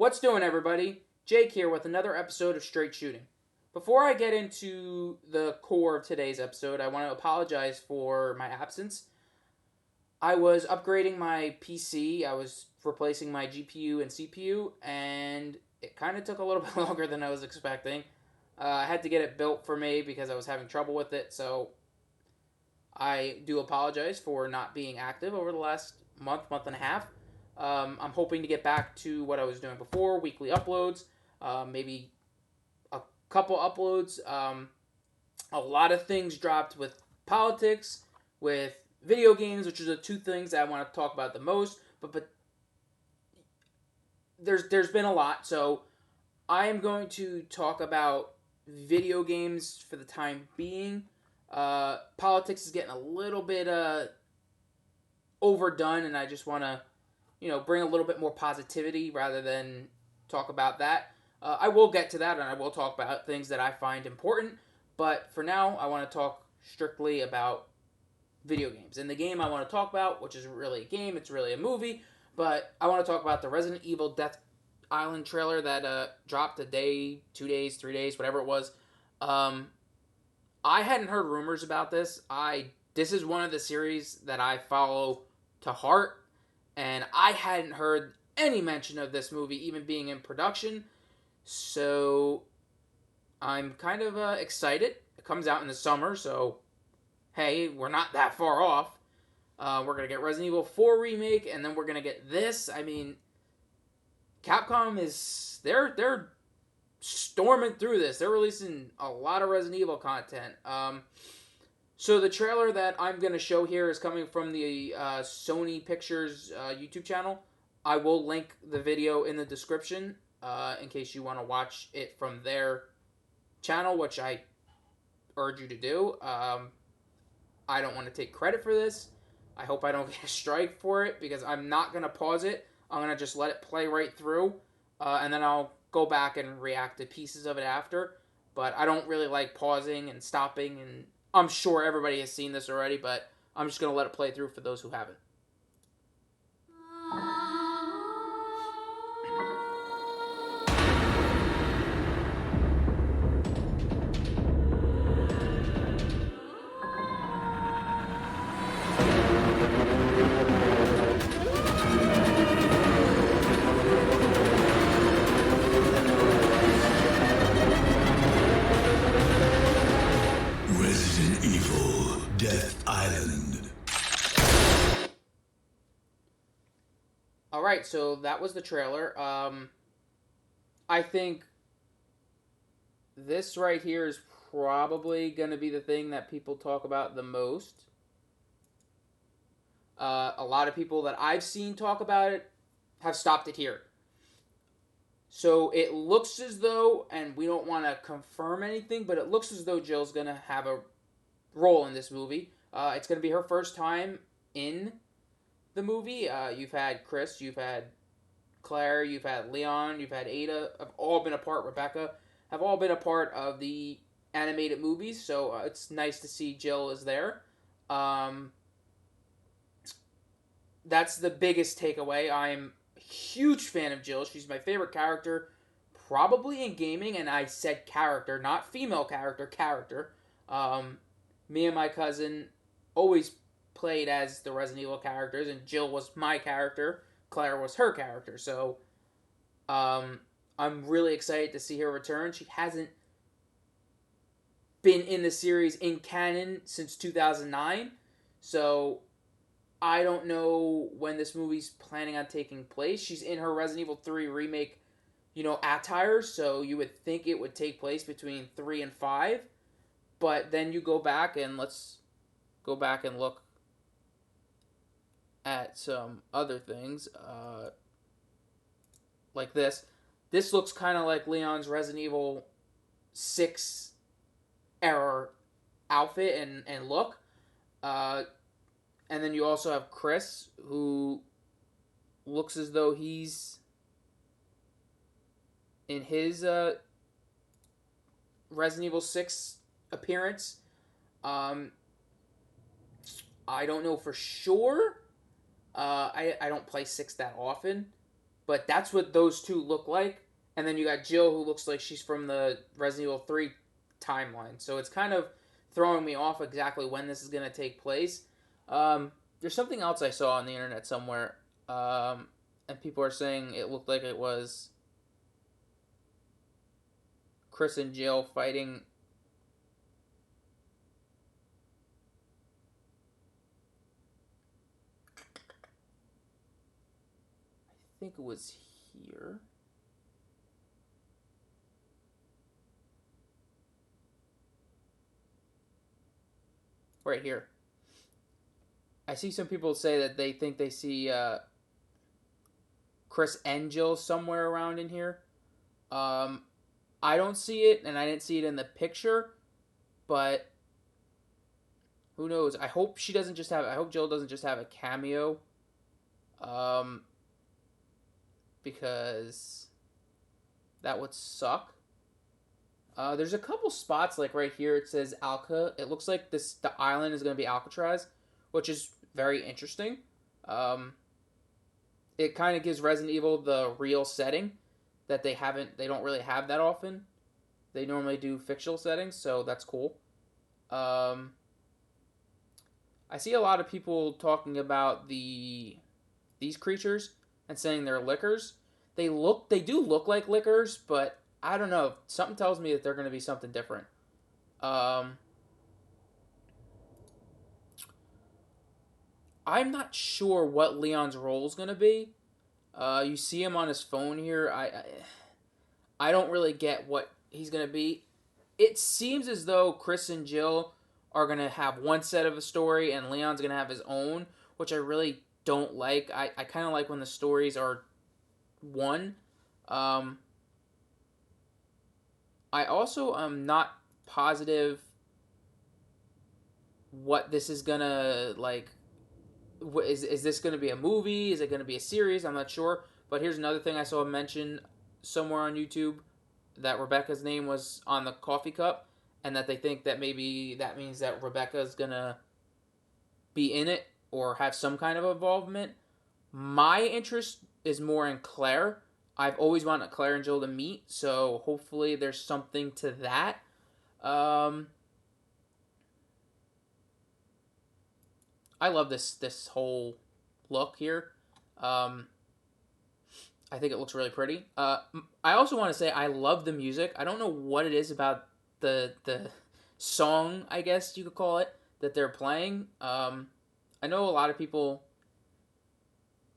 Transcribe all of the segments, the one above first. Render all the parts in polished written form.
What's doing, everybody? Jake here with another episode of Straight Shooting. Before I get into the core of today's episode, I want to apologize for my absence. I was upgrading my PC, I was replacing my GPU and CPU, and it kind of took a little bit longer than I was expecting. I had to get it built for me because I was having trouble with it, so I do apologize for not being active over the last month and a half. I'm hoping to get back to what I was doing before, weekly uploads, maybe a couple uploads. A lot of things dropped with politics, with video games, which are the two things that I want to talk about the most. But there's been a lot, so I am going to talk about video games for the time being. Politics is getting a little bit overdone, and I just want to bring a little bit more positivity rather than talk about that. I will get to that, and I will talk about things that I find important. But for now, I want to talk strictly about video games. And the game I want to talk about, which is really a game, it's really a movie, but I want to talk about the Resident Evil Death Island trailer that dropped a day, 2 days, 3 days, whatever it was. I hadn't heard rumors about this. This is one of the series that I follow to heart, and I hadn't heard any mention of this movie even being in production. So I'm kind of excited. It comes out in the summer, so hey, we're not that far off. We're gonna get Resident Evil 4 remake, and then we're gonna get this. I mean, Capcom is they're storming through this. They're releasing a lot of Resident Evil content. So the trailer that I'm going to show here is coming from the Sony Pictures YouTube channel. I will link the video in the description in case you want to watch it from their channel, which I urge you to do. I don't want to take credit for this. I hope I don't get a strike for it because I'm not going to pause it. I'm going to just let it play right through, and then I'll go back and react to pieces of it after. But I don't really like pausing and stopping, and I'm sure everybody has seen this already, but I'm just going to let it play through for those who haven't. Resident Evil Death Island. Alright, so that was the trailer. I think this right here is probably going to be the thing that people talk about the most. A lot of people that I've seen talk about it have stopped it here. So it looks as though, and we don't want to confirm anything, but it looks as though Jill's going to have a role in this movie. It's going to be her first time in the movie. You've had Chris, you've had Claire, you've had Leon, you've had Ada, have all been a part, Rebecca, have all been a part of the animated movies, so it's nice to see Jill is there. That's the biggest takeaway. I'm a huge fan of Jill. She's my favorite character, probably in gaming, and I said character, not female character. Me and my cousin always played as the Resident Evil characters, and Jill was my character, Claire was her character. So I'm really excited to see her return. She hasn't been in the series in canon since 2009, so I don't know when this movie's planning on taking place. She's in her Resident Evil 3 remake, attire, so you would think it would take place between 3 and 5. But then you go back and let's go back and look at some other things. Like this. This looks kind of like Leon's Resident Evil 6 era outfit and look. And then you also have Chris, who looks as though he's in his Resident Evil 6 appearance. I don't know for sure. I don't play 6 that often. but that's what those two look like. And then you got Jill, who looks like she's from the Resident Evil 3 timeline. So it's kind of throwing me off exactly when this is going to take place. There's something else I saw on the internet somewhere, and people are saying it looked like it was Chris and Jill fighting. I think it was here. Right here. I see some people say that they think they see Chris and Jill somewhere around in here. Um, I don't see it, and I didn't see it in the picture, but who knows? I hope she doesn't just have. I hope Jill doesn't just have a cameo, um, because that would suck. There's a couple spots like right here. It says Alca. It looks like the island is going to be Alcatraz, which is very interesting. Um, it kind of gives Resident Evil the real setting that they don't really have that often. They normally do fictional settings, so that's cool. Um, I see a lot of people talking about these creatures and saying they're lickers. They do look like lickers, but I don't know. Something tells me that they're going to be something different. Um, I'm not sure what Leon's role is going to be. You see him on his phone here. I don't really get what he's going to be. It seems as though Chris and Jill are going to have one set of a story and Leon's going to have his own, which I really don't like. I kind of like when the stories are one. Um, I also am not positive what this is going to like. Is this going to be a movie? Is it going to be a series? I'm not sure. But here's another thing I saw mentioned somewhere on YouTube, that Rebecca's name was on the coffee cup, and that they think that maybe that means that Rebecca's gonna be in it or have some kind of involvement. My interest is more in Claire. I've always wanted Claire and Jill to meet, so hopefully there's something to that. Um, I love this whole look here. Um, I think it looks really pretty. I also want to say I love the music. I don't know what it is about the song, I guess you could call it, that they're playing. I know a lot of people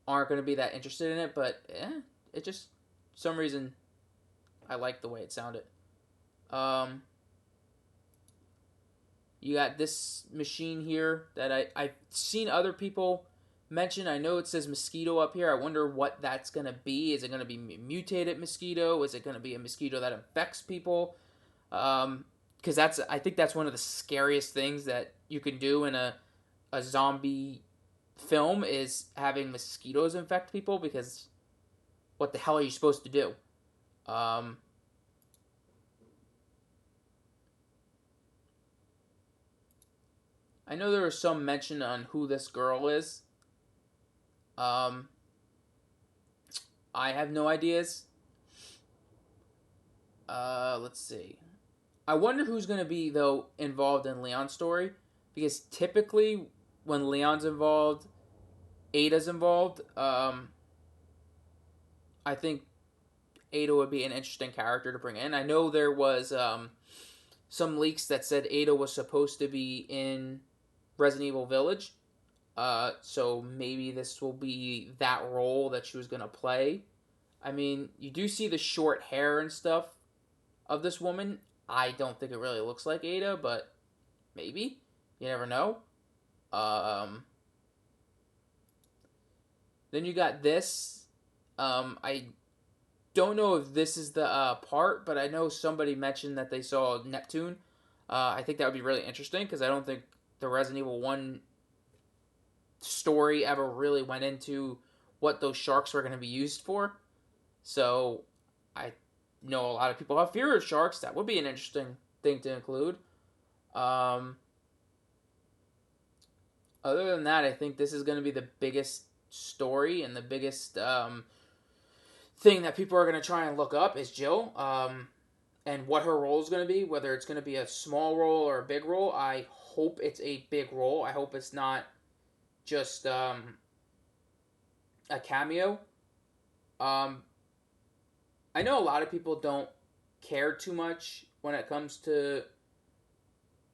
aren't going to be that interested in it, but it just for some reason I like the way it sounded. Um, you got this machine here that I've seen other people mention. I know it says mosquito up here. I wonder what that's going to be. Is it going to be mutated mosquito? Is it going to be a mosquito that infects people? Because I think that's one of the scariest things that you can do in a zombie film is having mosquitoes infect people, because what the hell are you supposed to do? Um, I know there was some mention on who this girl is. Um, I have no ideas. Let's see. I wonder who's going to be, though, involved in Leon's story, because typically when Leon's involved, Ada's involved. I think Ada would be an interesting character to bring in. I know there was some leaks that said Ada was supposed to be in Resident Evil Village. So maybe this will be that role that she was going to play. I mean, you do see the short hair and stuff of this woman. I don't think it really looks like Ada, but maybe. You never know. Um, then you got this. I don't know if this is the part, but I know somebody mentioned that they saw Neptune. I think that would be really interesting, because I don't think the Resident Evil 1 story ever really went into what those sharks were going to be used for. So I know a lot of people have fear of sharks. That would be an interesting thing to include. Um, Other than that, I think this is going to be the biggest story and the biggest thing that people are going to try and look up is Jill, and what her role is going to be, whether it's going to be a small role or a big role. I hope it's a big role. I hope it's not just a cameo. I know a lot of people don't care too much when it comes to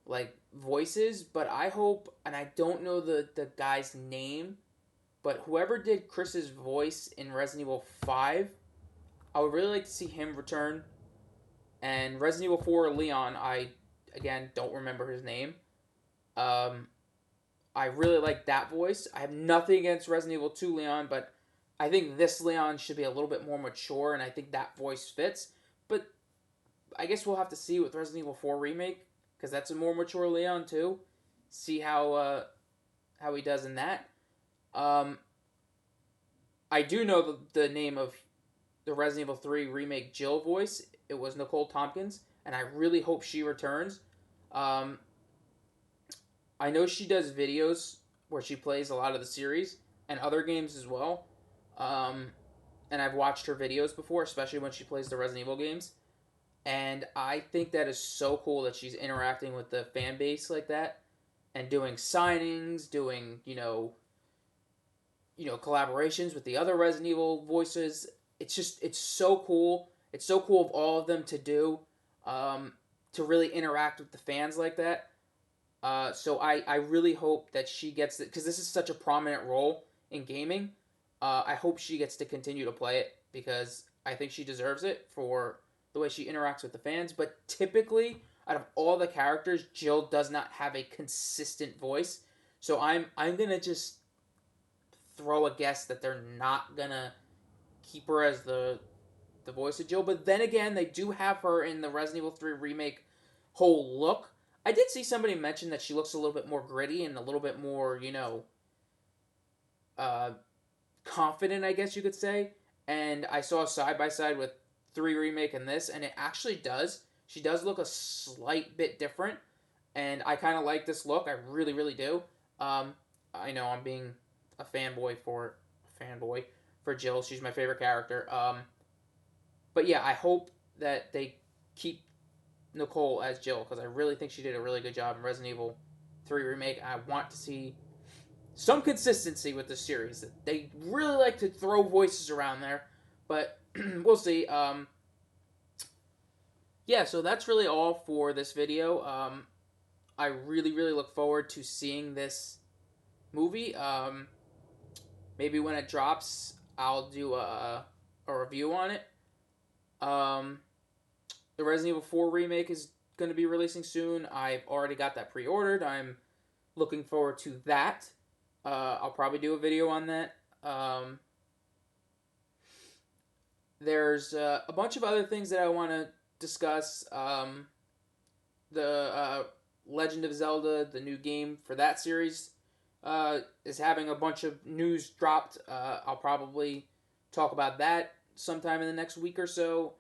like voices, but I hope, and I don't know the guy's name, but whoever did Chris's voice in Resident Evil 5, I would really like to see him return. And Resident Evil 4 Leon, I again don't remember his name. I really like that voice. I have nothing against Resident Evil 2 Leon, but I think this Leon should be a little bit more mature, and I think that voice fits. But I guess we'll have to see with Resident Evil 4 Remake, because that's a more mature Leon too. See how he does in that. I do know the name of the Resident Evil 3 Remake Jill voice. It was Nicole Tompkins, and I really hope she returns. I know she does videos where she plays a lot of the series and other games as well. And I've watched her videos before, especially when she plays the Resident Evil games. And I think that is so cool that she's interacting with the fan base like that and doing signings, doing, collaborations with the other Resident Evil voices. It's so cool. It's so cool of all of them to do, to really interact with the fans like that. So I really hope that she gets it, because this is such a prominent role in gaming. I hope she gets to continue to play it, because I think she deserves it for the way she interacts with the fans. But typically, out of all the characters, Jill does not have a consistent voice. So I'm gonna just throw a guess that they're not gonna keep her as the voice of Jill. But then again, they do have her in the Resident Evil 3 Remake whole look. I did see somebody mention that she looks a little bit more gritty and a little bit more, confident, I guess you could say. And I saw a side-by-side with 3 Remake and this, and it actually does. She does look a slight bit different, and I kind of like this look. I really, really do. I know I'm being a fanboy for Jill. She's my favorite character. But yeah, I hope that they keep Nicole as Jill, because I really think she did a really good job in Resident Evil 3 Remake. I want to see some consistency with the series. They really like to throw voices around there, but we'll see. Yeah, so that's really all for this video. I really, really look forward to seeing this movie. Maybe when it drops, I'll do a review on it. The Resident Evil 4 Remake is going to be releasing soon. I've already got that pre-ordered. I'm looking forward to that. I'll probably do a video on that. There's a bunch of other things that I want to discuss. The Legend of Zelda, the new game for that series, is having a bunch of news dropped. I'll probably talk about that sometime in the next week or so.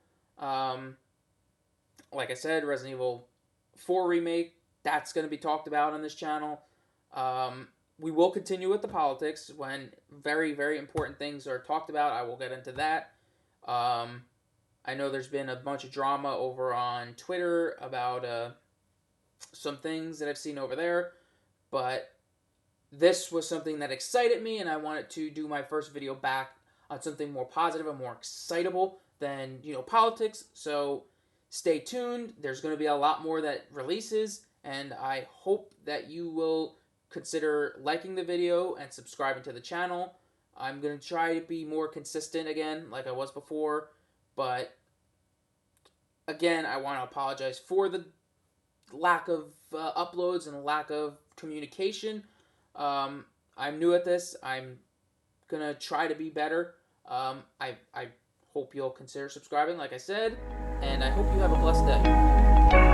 Like I said, Resident Evil 4 Remake, that's going to be talked about on this channel. We will continue with the politics. When very, very important things are talked about, I will get into that. I know there's been a bunch of drama over on Twitter about some things that I've seen over there, but this was something that excited me, and I wanted to do my first video back on something more positive and more excitable than, politics. So stay tuned. There's going to be a lot more that releases, and I hope that you will consider liking the video and subscribing to the channel. I'm going to try to be more consistent again, like I was before, but again, I want to apologize for the lack of uploads and lack of communication. I'm new at this. I'm going to try to be better. I hope you'll consider subscribing, like I said, and I hope you have a blessed day.